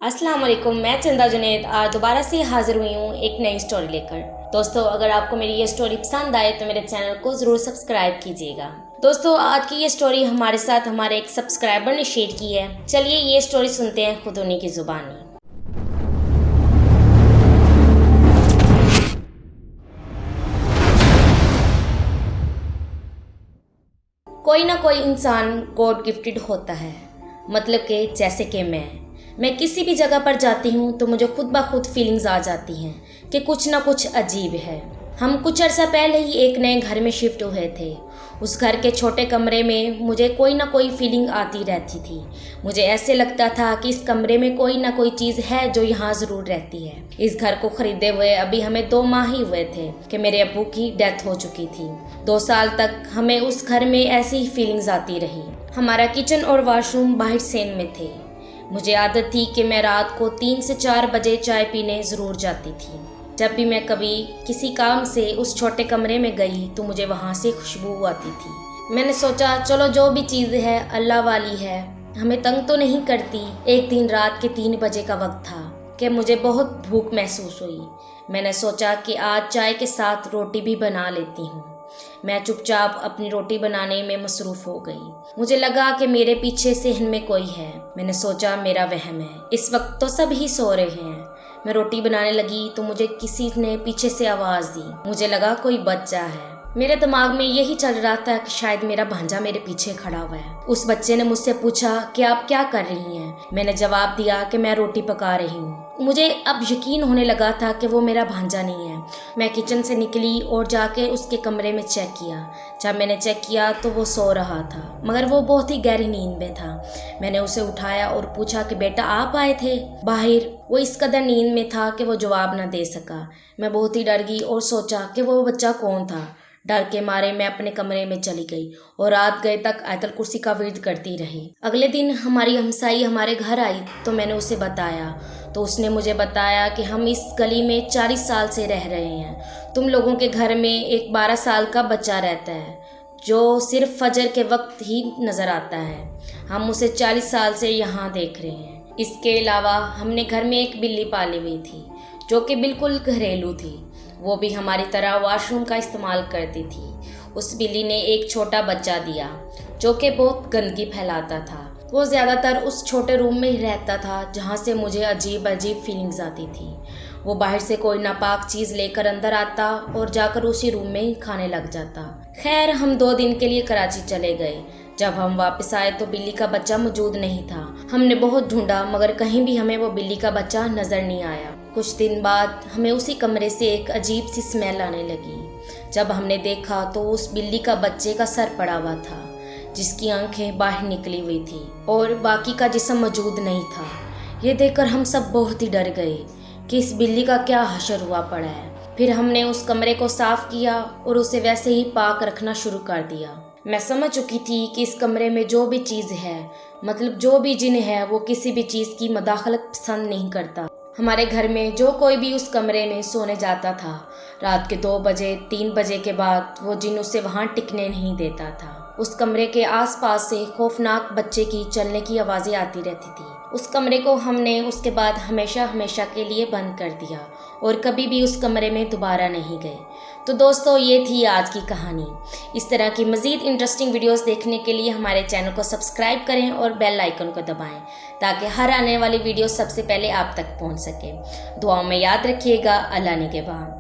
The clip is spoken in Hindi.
अस्सलाम वालेकुम, मैं चंदा जुनैद आज दोबारा से हाज़िर हुई हूँ एक नई स्टोरी लेकर। दोस्तों, अगर आपको मेरी ये स्टोरी पसंद आए तो मेरे चैनल को ज़रूर सब्सक्राइब कीजिएगा। दोस्तों, आज की ये स्टोरी हमारे साथ हमारे एक सब्सक्राइबर ने शेयर की है। चलिए ये स्टोरी सुनते हैं खुद उन्हीं की ज़ुबानी। कोई ना कोई इंसान गॉड गिफ्टेड होता है, मतलब कि जैसे कि मैं किसी भी जगह पर जाती हूँ तो मुझे खुद ब खुद फीलिंग्स आ जाती हैं कि कुछ ना कुछ अजीब है। हम कुछ अर्सा पहले ही एक नए घर में शिफ्ट हुए थे। उस घर के छोटे कमरे में मुझे कोई ना कोई फीलिंग आती रहती थी। मुझे ऐसे लगता था कि इस कमरे में कोई ना कोई चीज़ है जो यहाँ ज़रूर रहती है। इस घर को ख़रीदे हुए अभी हमें 2 माह ही हुए थे कि मेरे अब्बू की डेथ हो चुकी थी। 2 साल तक हमें उस घर में ऐसी ही फीलिंग्स आती रही। हमारा किचन और वॉशरूम बाहर सेन में थे। मुझे आदत थी कि मैं रात को 3 से 4 बजे चाय पीने ज़रूर जाती थी। जब भी मैं कभी किसी काम से उस छोटे कमरे में गई तो मुझे वहाँ से खुशबू आती थी। मैंने सोचा चलो जो भी चीज़ है अल्लाह वाली है, हमें तंग तो नहीं करती। एक दिन रात के 3 बजे का वक्त था कि मुझे बहुत भूख महसूस हुई। मैंने सोचा कि आज चाय के साथ रोटी भी बना लेती हूँ। मैं चुपचाप अपनी रोटी बनाने में मसरूफ़ हो गई। मुझे लगा कि मेरे पीछे सहन में कोई है। मैंने सोचा मेरा वहम है, इस वक्त तो सब ही सो रहे हैं। मैं रोटी बनाने लगी तो मुझे किसी ने पीछे से आवाज़ दी। मुझे लगा कोई बच्चा है। मेरे दिमाग में यही चल रहा था कि शायद मेरा भांजा मेरे पीछे खड़ा हुआ है। उस बच्चे ने मुझसे पूछा कि आप क्या कर रही हैं। मैंने जवाब दिया कि मैं रोटी पका रही हूँ। मुझे अब यकीन होने लगा था कि वो मेरा भांजा नहीं है। मैं किचन से निकली और जाके उसके कमरे में चेक किया। जब मैंने चेक किया तो वो सो रहा था, मगर वो बहुत ही गहरी नींद में था। मैंने उसे उठाया और पूछा कि बेटा आप आए थे बाहर। वो इस कदर नींद में था कि वो जवाब ना दे सका। मैं बहुत ही डर गई और सोचा कि वो बच्चा कौन था। डर के मारे मैं अपने कमरे में चली गई और रात गए तक आयतल कुर्सी का विर्द करती रही। अगले दिन हमारी हमसाई हमारे घर आई तो मैंने उसे बताया तो उसने मुझे बताया कि हम इस गली में 40 साल से रह रहे हैं। तुम लोगों के घर में एक 12 साल का बच्चा रहता है जो सिर्फ फजर के वक्त ही नज़र आता है। हम उसे 40 साल से यहाँ देख रहे हैं। इसके अलावा हमने घर में एक बिल्ली पाली हुई थी जो कि बिल्कुल घरेलू थी। वो भी हमारी तरह वॉशरूम का इस्तेमाल करती थी। उस बिल्ली ने एक छोटा बच्चा दिया जो कि बहुत गंदगी फैलाता था। वो ज़्यादातर उस छोटे रूम में ही रहता था जहाँ से मुझे अजीब अजीब फीलिंग्स आती थी। वो बाहर से कोई नापाक चीज़ लेकर अंदर आता और जाकर उसी रूम में ही खाने लग जाता। खैर, हम 2 दिन के लिए कराची चले गए। जब हम वापस आए तो बिल्ली का बच्चा मौजूद नहीं था। हमने बहुत ढूंढा मगर कहीं भी हमें वो बिल्ली का बच्चा नज़र नहीं आया। कुछ दिन बाद हमें उसी कमरे से एक अजीब सी स्मेल आने लगी। जब हमने देखा तो उस बिल्ली का बच्चे का सर पड़ा हुआ था, जिसकी आंखें बाहर निकली हुई थी और बाकी का जिस्म मौजूद नहीं था। ये देखकर हम सब बहुत ही डर गए कि इस बिल्ली का क्या हशर हुआ पड़ा है। फिर हमने उस कमरे को साफ़ किया और उसे वैसे ही पाक रखना शुरू कर दिया। मैं समझ चुकी थी कि इस कमरे में जो भी चीज़ है, मतलब जो भी जिन है, वो किसी भी चीज़ की मदाखलत पसंद नहीं करता। हमारे घर में जो कोई भी उस कमरे में सोने जाता था, रात के 2 बजे 3 बजे के बाद वो जिन उसे वहाँ टिकने नहीं देता था। उस कमरे के आसपास से खौफनाक बच्चे की चलने की आवाज़ें आती रहती थी। उस कमरे को हमने उसके बाद हमेशा हमेशा के लिए बंद कर दिया और कभी भी उस कमरे में दोबारा नहीं गए। तो दोस्तों, ये थी आज की कहानी। इस तरह की मज़ीद इंटरेस्टिंग वीडियोस देखने के लिए हमारे चैनल को सब्सक्राइब करें और बेल आइकन को दबाएं ताकि हर आने वाली वीडियो सबसे पहले आप तक पहुंच सके। दुआओं में याद रखिएगा। अल्लाह निगहबान।